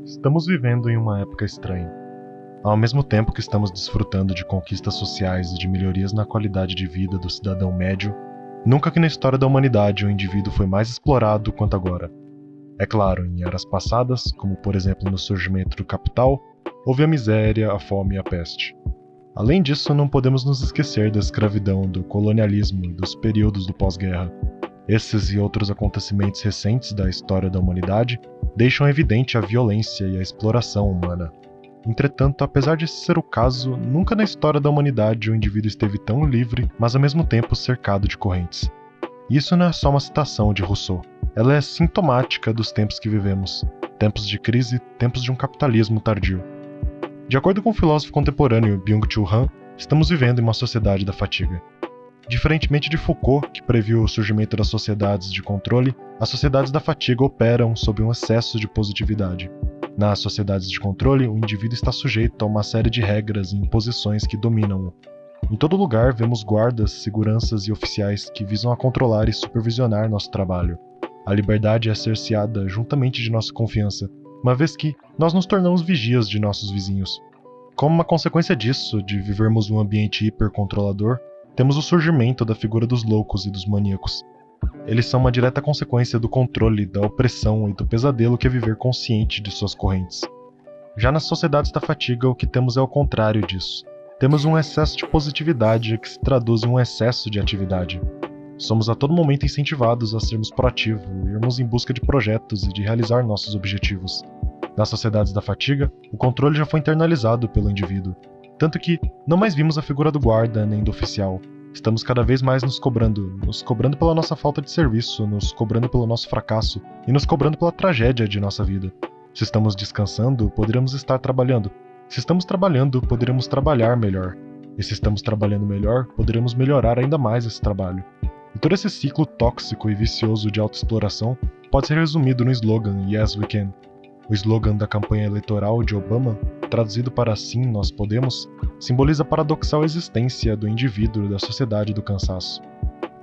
Estamos vivendo em uma época estranha. Ao mesmo tempo que estamos desfrutando de conquistas sociais e de melhorias na qualidade de vida do cidadão médio, nunca que na história da humanidade o indivíduo foi mais explorado quanto agora. É claro, em eras passadas, como por exemplo no surgimento do capital, houve a miséria, a fome e a peste. Além disso, não podemos nos esquecer da escravidão, do colonialismo e dos períodos do pós-guerra. Esses e outros acontecimentos recentes da história da humanidade deixam evidente a violência e a exploração humana. Entretanto, apesar de ser o caso, nunca na história da humanidade o indivíduo esteve tão livre, mas ao mesmo tempo cercado de correntes. Isso não é só uma citação de Rousseau. Ela é sintomática dos tempos que vivemos. Tempos de crise, tempos de um capitalismo tardio. De acordo com o filósofo contemporâneo Byung-Chul Han, estamos vivendo em uma sociedade da fatiga. Diferentemente de Foucault, que previu o surgimento das sociedades de controle, as sociedades da fatiga operam sob um excesso de positividade. Nas sociedades de controle, o indivíduo está sujeito a uma série de regras e imposições que dominam-o. Em todo lugar vemos guardas, seguranças e oficiais que visam a controlar e supervisionar nosso trabalho. A liberdade é cerceada juntamente de nossa confiança, uma vez que nós nos tornamos vigias de nossos vizinhos. Como uma consequência disso, de vivermos um ambiente hipercontrolador, temos o surgimento da figura dos loucos e dos maníacos. Eles são uma direta consequência do controle, da opressão e do pesadelo que é viver consciente de suas correntes. Já nas sociedades da fatiga, o que temos é o contrário disso. Temos um excesso de positividade que se traduz em um excesso de atividade. Somos a todo momento incentivados a sermos proativos, irmos em busca de projetos e de realizar nossos objetivos. Nas sociedades da fatiga, o controle já foi internalizado pelo indivíduo. Tanto que não mais vimos a figura do guarda nem do oficial. Estamos cada vez mais nos cobrando pela nossa falta de serviço, nos cobrando pelo nosso fracasso e nos cobrando pela tragédia de nossa vida. Se estamos descansando, poderíamos estar trabalhando. Se estamos trabalhando, poderíamos trabalhar melhor. E se estamos trabalhando melhor, poderíamos melhorar ainda mais esse trabalho. E todo esse ciclo tóxico e vicioso de autoexploração pode ser resumido no slogan Yes We Can. O slogan da campanha eleitoral de Obama, traduzido para Sim, Nós Podemos, simboliza a paradoxal existência do indivíduo e da sociedade do cansaço.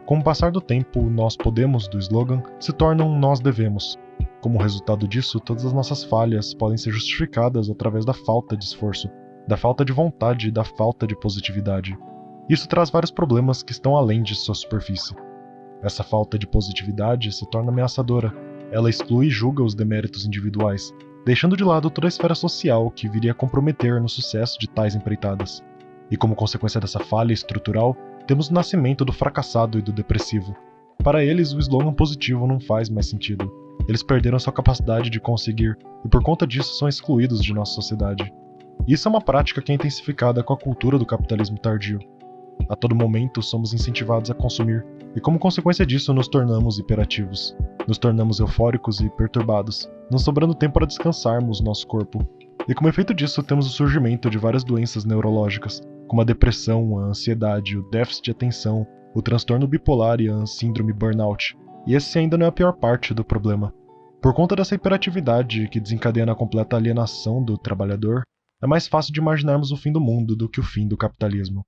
Com o passar do tempo, o Nós Podemos do slogan se torna um Nós Devemos. Como resultado disso, todas as nossas falhas podem ser justificadas através da falta de esforço, da falta de vontade e da falta de positividade. Isso traz vários problemas que estão além de sua superfície. Essa falta de positividade se torna ameaçadora. Ela exclui e julga os deméritos individuais, deixando de lado toda a esfera social que viria a comprometer no sucesso de tais empreitadas. E como consequência dessa falha estrutural, temos o nascimento do fracassado e do depressivo. Para eles, o slogan positivo não faz mais sentido. Eles perderam sua capacidade de conseguir, e por conta disso são excluídos de nossa sociedade. Isso é uma prática que é intensificada com a cultura do capitalismo tardio. A todo momento somos incentivados a consumir, e como consequência disso nos tornamos hiperativos. Nos tornamos eufóricos e perturbados, não sobrando tempo para descansarmos nosso corpo. E como efeito disso temos o surgimento de várias doenças neurológicas, como a depressão, a ansiedade, o déficit de atenção, o transtorno bipolar e a síndrome burnout. E esse ainda não é a pior parte do problema. Por conta dessa hiperatividade que desencadeia na completa alienação do trabalhador, é mais fácil de imaginarmos o fim do mundo do que o fim do capitalismo.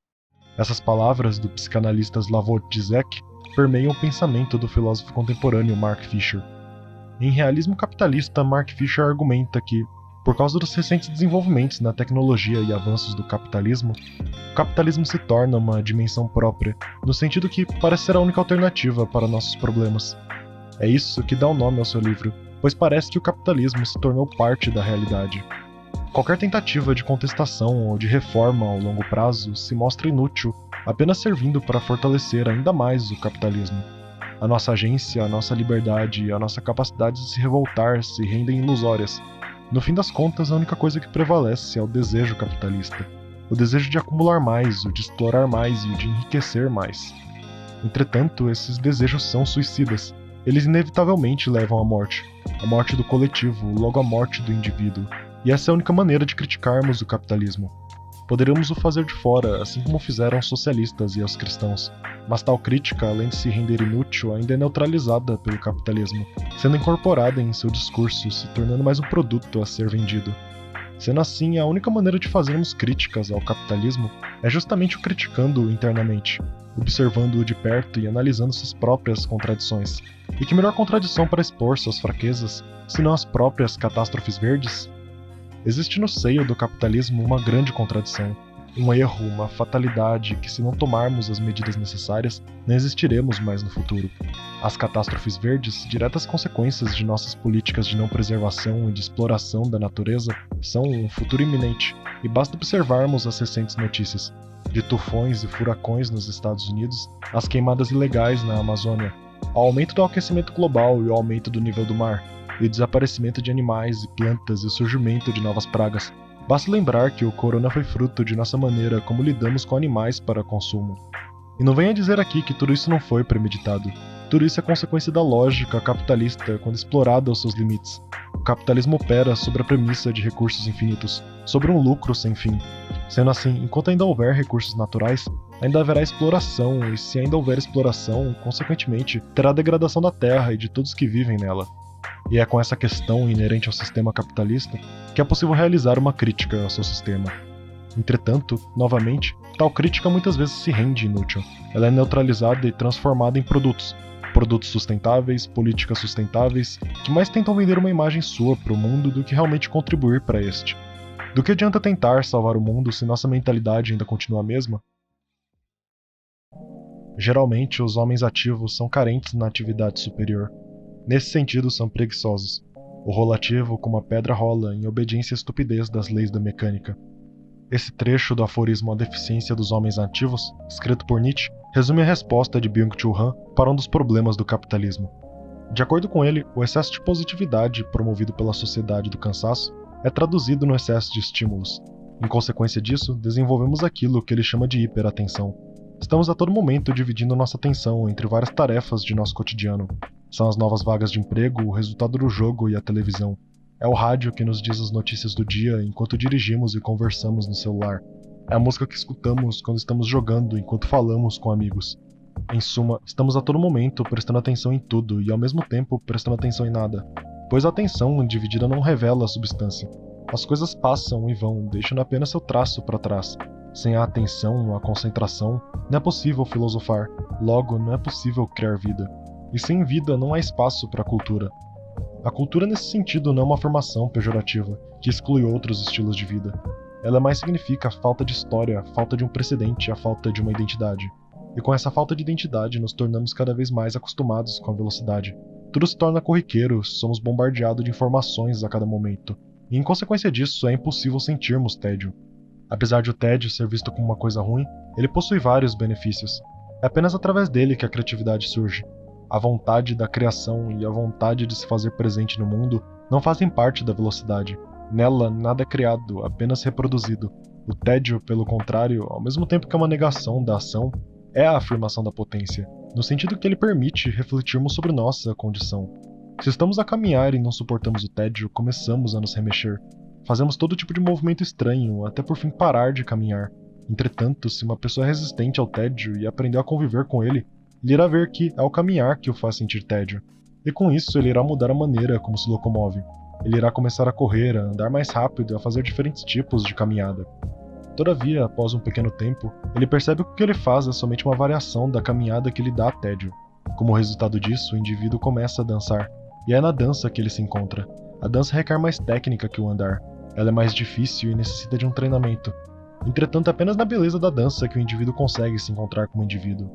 Essas palavras do psicanalista Slavoj Žižek permeiam o pensamento do filósofo contemporâneo Mark Fisher. Em Realismo Capitalista, Mark Fisher argumenta que, por causa dos recentes desenvolvimentos na tecnologia e avanços do capitalismo, o capitalismo se torna uma dimensão própria, no sentido que parece ser a única alternativa para nossos problemas. É isso que dá o nome ao seu livro, pois parece que o capitalismo se tornou parte da realidade. Qualquer tentativa de contestação ou de reforma ao longo prazo se mostra inútil, apenas servindo para fortalecer ainda mais o capitalismo. A nossa agência, a nossa liberdade e a nossa capacidade de se revoltar se rendem ilusórias. No fim das contas, a única coisa que prevalece é o desejo capitalista. O desejo de acumular mais, o de explorar mais e o de enriquecer mais. Entretanto, esses desejos são suicidas. Eles inevitavelmente levam à morte. A morte do coletivo, logo a morte do indivíduo. E essa é a única maneira de criticarmos o capitalismo. Poderíamos o fazer de fora, assim como fizeram os socialistas e os cristãos. Mas tal crítica, além de se render inútil, ainda é neutralizada pelo capitalismo, sendo incorporada em seu discurso, se tornando mais um produto a ser vendido. Sendo assim, a única maneira de fazermos críticas ao capitalismo é justamente o criticando-o internamente, observando-o de perto e analisando suas próprias contradições. E que melhor contradição para expor suas fraquezas, senão as próprias catástrofes verdes? Existe no seio do capitalismo uma grande contradição, um erro, uma fatalidade que, se não tomarmos as medidas necessárias, não existiremos mais no futuro. As catástrofes verdes, diretas consequências de nossas políticas de não preservação e de exploração da natureza, são um futuro iminente, e basta observarmos as recentes notícias, de tufões e furacões nos Estados Unidos, às queimadas ilegais na Amazônia, ao aumento do aquecimento global e ao aumento do nível do mar, e o desaparecimento de animais e plantas e o surgimento de novas pragas. Basta lembrar que o corona foi fruto de nossa maneira como lidamos com animais para consumo. E não venha dizer aqui que tudo isso não foi premeditado. Tudo isso é consequência da lógica capitalista quando explorada aos seus limites. O capitalismo opera sobre a premissa de recursos infinitos, sobre um lucro sem fim. Sendo assim, enquanto ainda houver recursos naturais, ainda haverá exploração, e se ainda houver exploração, consequentemente, terá degradação da terra e de todos que vivem nela. E é com essa questão inerente ao sistema capitalista que é possível realizar uma crítica ao seu sistema. Entretanto, novamente, tal crítica muitas vezes se rende inútil. Ela é neutralizada e transformada em produtos sustentáveis, políticas sustentáveis, que mais tentam vender uma imagem sua para o mundo do que realmente contribuir para este. Do que adianta tentar salvar o mundo se nossa mentalidade ainda continua a mesma? Geralmente, os homens ativos são carentes na atividade superior. Nesse sentido, são preguiçosos. O rolativo como a pedra rola em obediência à estupidez das leis da mecânica. Esse trecho do aforismo A Deficiência dos Homens Ativos, escrito por Nietzsche, resume a resposta de Byung-Chul Han para um dos problemas do capitalismo. De acordo com ele, o excesso de positividade promovido pela sociedade do cansaço é traduzido no excesso de estímulos. Em consequência disso, desenvolvemos aquilo que ele chama de hiperatenção. Estamos a todo momento dividindo nossa atenção entre várias tarefas de nosso cotidiano. São as novas vagas de emprego, o resultado do jogo e a televisão. É o rádio que nos diz as notícias do dia enquanto dirigimos e conversamos no celular. É a música que escutamos quando estamos jogando enquanto falamos com amigos. Em suma, estamos a todo momento prestando atenção em tudo e ao mesmo tempo prestando atenção em nada. Pois a atenção dividida não revela a substância. As coisas passam e vão, deixando apenas seu traço para trás. Sem a atenção, a concentração, não é possível filosofar, logo não é possível criar vida. E sem vida não há espaço para a cultura. A cultura nesse sentido não é uma formação pejorativa, que exclui outros estilos de vida. Ela mais significa a falta de história, a falta de um precedente, a falta de uma identidade. E com essa falta de identidade nos tornamos cada vez mais acostumados com a velocidade. Tudo se torna corriqueiro, somos bombardeados de informações a cada momento. E em consequência disso é impossível sentirmos tédio. Apesar de o tédio ser visto como uma coisa ruim, ele possui vários benefícios. É apenas através dele que a criatividade surge. A vontade da criação e a vontade de se fazer presente no mundo não fazem parte da velocidade. Nela, nada é criado, apenas reproduzido. O tédio, pelo contrário, ao mesmo tempo que é uma negação da ação, é a afirmação da potência, no sentido que ele permite refletirmos sobre nossa condição. Se estamos a caminhar e não suportamos o tédio, começamos a nos remexer. Fazemos todo tipo de movimento estranho, até por fim parar de caminhar. Entretanto, se uma pessoa é resistente ao tédio e aprendeu a conviver com ele irá ver que é o caminhar que o faz sentir tédio. E com isso ele irá mudar a maneira como se locomove. Ele irá começar a correr, a andar mais rápido e a fazer diferentes tipos de caminhada. Todavia, após um pequeno tempo, ele percebe que o que ele faz é somente uma variação da caminhada que lhe dá tédio. Como resultado disso, o indivíduo começa a dançar. E é na dança que ele se encontra. A dança requer mais técnica que o andar. Ela é mais difícil e necessita de um treinamento. Entretanto, é apenas na beleza da dança que o indivíduo consegue se encontrar como indivíduo.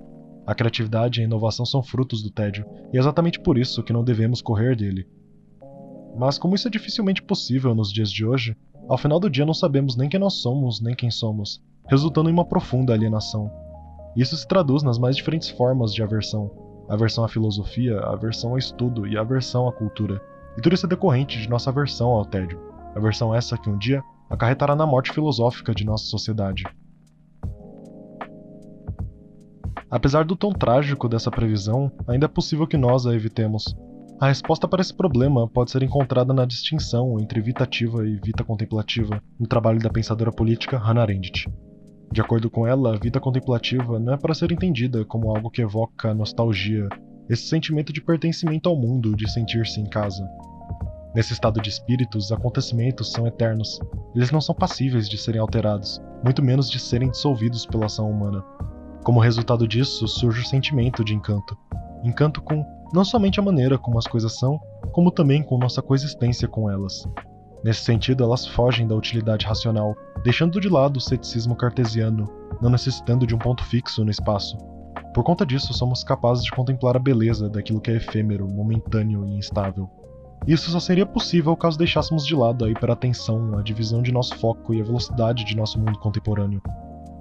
A criatividade e a inovação são frutos do tédio, e é exatamente por isso que não devemos correr dele. Mas como isso é dificilmente possível nos dias de hoje, ao final do dia não sabemos nem quem nós somos, nem quem somos, resultando em uma profunda alienação. Isso se traduz nas mais diferentes formas de aversão. Aversão à filosofia, aversão ao estudo e aversão à cultura. E tudo isso é decorrente de nossa aversão ao tédio. Aversão essa que um dia acarretará na morte filosófica de nossa sociedade. Apesar do tom trágico dessa previsão, ainda é possível que nós a evitemos. A resposta para esse problema pode ser encontrada na distinção entre vida ativa e vida contemplativa, no trabalho da pensadora política Hannah Arendt. De acordo com ela, a vida contemplativa não é para ser entendida como algo que evoca a nostalgia, esse sentimento de pertencimento ao mundo, de sentir-se em casa. Nesse estado de espírito, os acontecimentos são eternos. Eles não são passíveis de serem alterados, muito menos de serem dissolvidos pela ação humana. Como resultado disso, surge o sentimento de encanto. Encanto com não somente a maneira como as coisas são, como também com nossa coexistência com elas. Nesse sentido, elas fogem da utilidade racional, deixando de lado o ceticismo cartesiano, não necessitando de um ponto fixo no espaço. Por conta disso, somos capazes de contemplar a beleza daquilo que é efêmero, momentâneo e instável. Isso só seria possível caso deixássemos de lado a hiperatenção, a divisão de nosso foco e a velocidade de nosso mundo contemporâneo.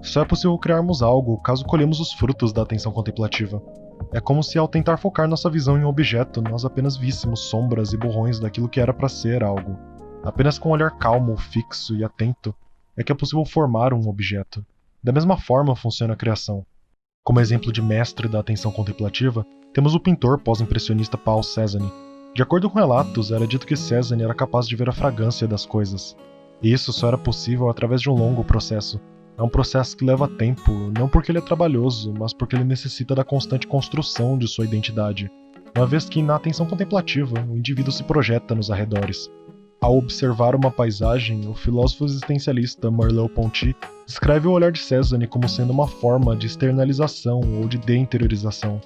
Só é possível criarmos algo caso colhemos os frutos da atenção contemplativa. É como se ao tentar focar nossa visão em um objeto, nós apenas víssemos sombras e borrões daquilo que era para ser algo. Apenas com um olhar calmo, fixo e atento é que é possível formar um objeto. Da mesma forma funciona a criação. Como exemplo de mestre da atenção contemplativa, temos o pintor pós-impressionista Paul Cézanne. De acordo com relatos, era dito que Cézanne era capaz de ver a fragrância das coisas. E isso só era possível através de um longo processo. É um processo que leva tempo, não porque ele é trabalhoso, mas porque ele necessita da constante construção de sua identidade, uma vez que na atenção contemplativa o indivíduo se projeta nos arredores. Ao observar uma paisagem, o filósofo existencialista Merleau-Ponty descreve o olhar de Cézanne como sendo uma forma de externalização ou de deinteriorização.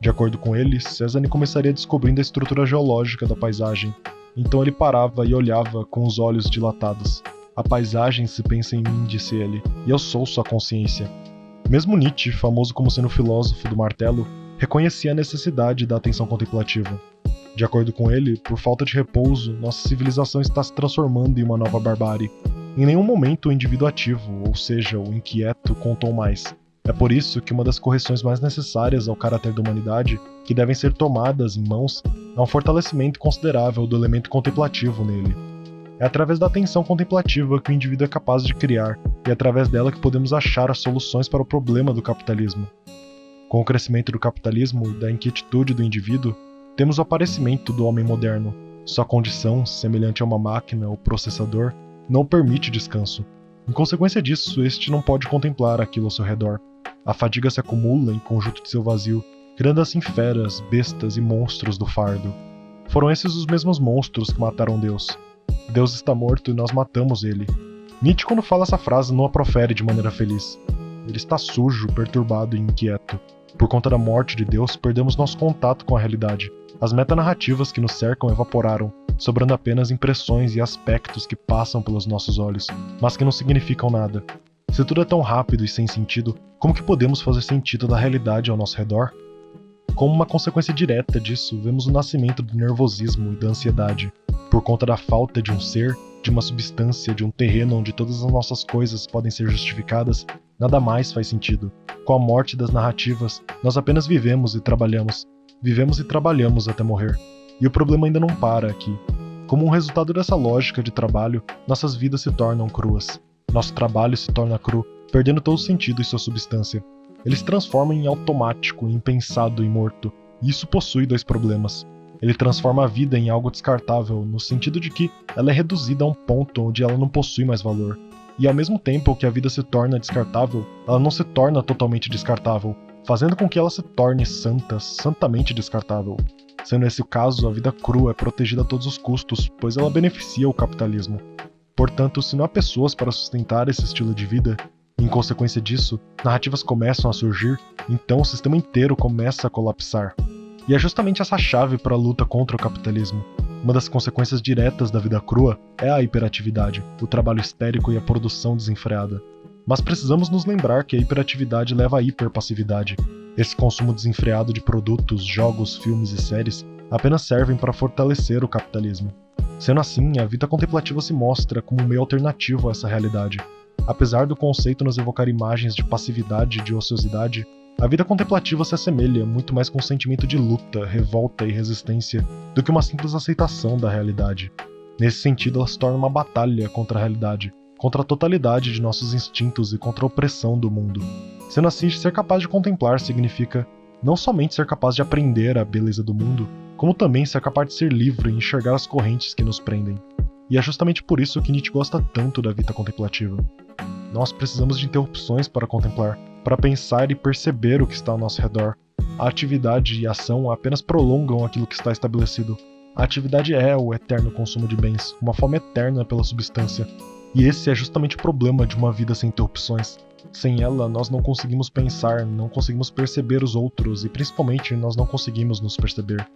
De acordo com ele, Cézanne começaria descobrindo a estrutura geológica da paisagem, então ele parava e olhava com os olhos dilatados. A paisagem se pensa em mim, disse ele, e eu sou sua consciência. Mesmo Nietzsche, famoso como sendo o filósofo do martelo, reconhecia a necessidade da atenção contemplativa. De acordo com ele, por falta de repouso, nossa civilização está se transformando em uma nova barbárie. Em nenhum momento o indivíduo ativo, ou seja, o inquieto, contou mais. É por isso que uma das correções mais necessárias ao caráter da humanidade, que devem ser tomadas em mãos, é um fortalecimento considerável do elemento contemplativo nele. É através da atenção contemplativa que o indivíduo é capaz de criar, e é através dela que podemos achar as soluções para o problema do capitalismo. Com o crescimento do capitalismo e da inquietude do indivíduo, temos o aparecimento do homem moderno. Sua condição, semelhante a uma máquina ou processador, não permite descanso. Em consequência disso, este não pode contemplar aquilo ao seu redor. A fadiga se acumula em conjunto de seu vazio, criando assim feras, bestas e monstros do fardo. Foram esses os mesmos monstros que mataram Deus. Deus está morto e nós matamos ele. Nietzsche, quando fala essa frase, não a profere de maneira feliz. Ele está sujo, perturbado e inquieto. Por conta da morte de Deus, perdemos nosso contato com a realidade. As metanarrativas que nos cercam evaporaram, sobrando apenas impressões e aspectos que passam pelos nossos olhos, mas que não significam nada. Se tudo é tão rápido e sem sentido, como que podemos fazer sentido da realidade ao nosso redor? Como uma consequência direta disso, vemos o nascimento do nervosismo e da ansiedade. Por conta da falta de um ser, de uma substância, de um terreno onde todas as nossas coisas podem ser justificadas, nada mais faz sentido. Com a morte das narrativas, nós apenas vivemos e trabalhamos. Vivemos e trabalhamos até morrer. E o problema ainda não para aqui. Como um resultado dessa lógica de trabalho, nossas vidas se tornam cruas. Nosso trabalho se torna cru, perdendo todo sentido e sua substância. Ele se transforma em automático, impensado e morto. E isso possui dois problemas. Ele transforma a vida em algo descartável, no sentido de que ela é reduzida a um ponto onde ela não possui mais valor. E ao mesmo tempo que a vida se torna descartável, ela não se torna totalmente descartável, fazendo com que ela se torne santa, santamente descartável. Sendo esse o caso, a vida crua é protegida a todos os custos, pois ela beneficia o capitalismo. Portanto, se não há pessoas para sustentar esse estilo de vida, e em consequência disso, narrativas começam a surgir, então o sistema inteiro começa a colapsar. E é justamente essa chave para a luta contra o capitalismo. Uma das consequências diretas da vida crua é a hiperatividade, o trabalho histérico e a produção desenfreada. Mas precisamos nos lembrar que a hiperatividade leva à hiperpassividade. Esse consumo desenfreado de produtos, jogos, filmes e séries apenas servem para fortalecer o capitalismo. Sendo assim, a vida contemplativa se mostra como um meio alternativo a essa realidade. Apesar do conceito nos evocar imagens de passividade e de ociosidade, a vida contemplativa se assemelha muito mais com um sentimento de luta, revolta e resistência do que uma simples aceitação da realidade. Nesse sentido, ela se torna uma batalha contra a realidade, contra a totalidade de nossos instintos e contra a opressão do mundo. Sendo assim, ser capaz de contemplar significa não somente ser capaz de aprender a beleza do mundo, como também ser capaz de ser livre e enxergar as correntes que nos prendem. E é justamente por isso que Nietzsche gosta tanto da vida contemplativa. Nós precisamos de interrupções para contemplar, para pensar e perceber o que está ao nosso redor. A atividade e a ação apenas prolongam aquilo que está estabelecido. A atividade é o eterno consumo de bens, uma fome eterna pela substância. E esse é justamente o problema de uma vida sem interrupções. Sem ela, nós não conseguimos pensar, não conseguimos perceber os outros e principalmente nós não conseguimos nos perceber.